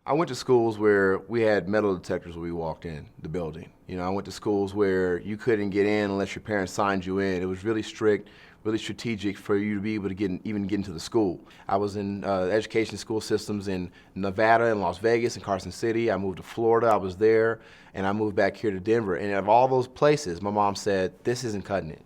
I went to schools where we had metal detectors when we walked in the building. I went to schools where you couldn't get in unless your parents signed you in. It was really strict, really strategic for you to be able to even get into the school. I was in education school systems in Nevada and Las Vegas and Carson City. I moved to Florida. I was there, and I moved back here to Denver. And of all those places, my mom said, "This isn't cutting it.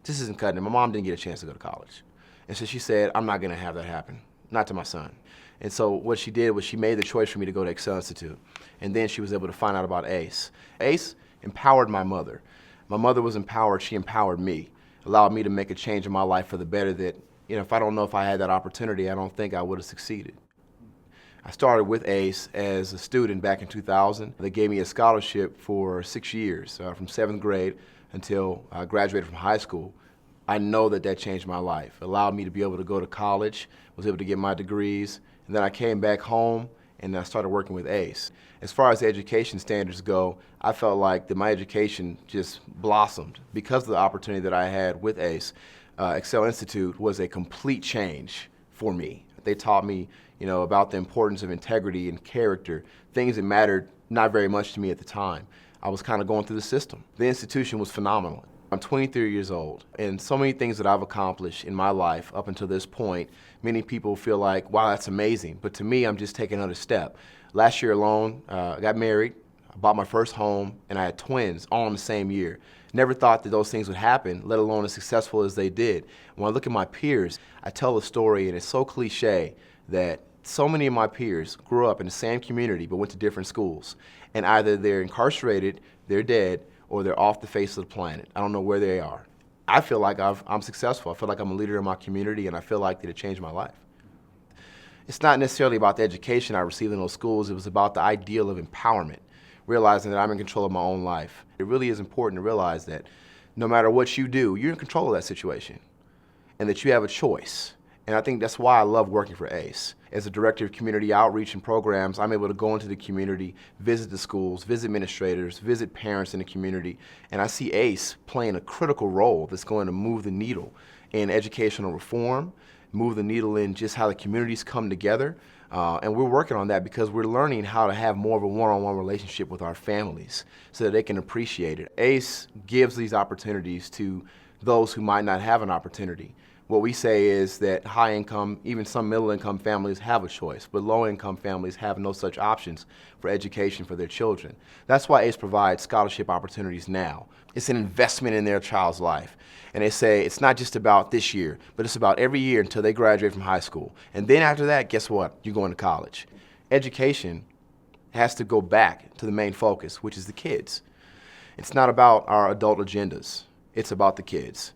This isn't cutting it." My mom didn't get a chance to go to college, and so she said, "I'm not going to have that happen, not to my son." And so what she did was she made the choice for me to go to Excel Institute. And then she was able to find out about ACE. ACE empowered my mother. My mother was empowered, she empowered me, allowed me to make a change in my life for the better that, if I don't know if I had that opportunity, I don't think I would have succeeded. I started with ACE as a student back in 2000. They gave me a scholarship for 6 years, from 7th grade until I graduated from high school. I know that changed my life. It allowed me to be able to go to college, was able to get my degrees, and then I came back home and I started working with ACE. As far as education standards go, I felt like that my education just blossomed because of the opportunity that I had with ACE. Excel Institute was a complete change for me. They taught me, about the importance of integrity and character, things that mattered not very much to me at the time. I was kind of going through the system. The institution was phenomenal. I'm 23 years old, and so many things that I've accomplished in my life up until this point, many people feel like, wow, that's amazing. But to me, I'm just taking another step. Last year alone, I got married, I bought my first home, and I had twins all in the same year. Never thought that those things would happen, let alone as successful as they did. When I look at my peers, I tell a story, and it's so cliche that so many of my peers grew up in the same community but went to different schools. And either they're incarcerated, they're dead, or they're off the face of the planet. I don't know where they are. I feel like I'm successful. I feel like I'm a leader in my community, and I feel like that it changed my life. It's not necessarily about the education I received in those schools. It was about the ideal of empowerment, realizing that I'm in control of my own life. It really is important to realize that no matter what you do, you're in control of that situation, and that you have a choice. And I think that's why I love working for ACE. As a director of community outreach and programs, I'm able to go into the community, visit the schools, visit administrators, visit parents in the community, and I see ACE playing a critical role that's going to move the needle in educational reform, move the needle in just how the communities come together. And we're working on that because we're learning how to have more of a one-on-one relationship with our families so that they can appreciate it. ACE gives these opportunities to those who might not have an opportunity. What we say is that high income, even some middle income families have a choice, but low income families have no such options for education for their children. That's why ACE provides scholarship opportunities now. It's an investment in their child's life. And they say it's not just about this year, but it's about every year until they graduate from high school. And then after that, guess what? You're going to college. Education has to go back to the main focus, which is the kids. It's not about our adult agendas. It's about the kids.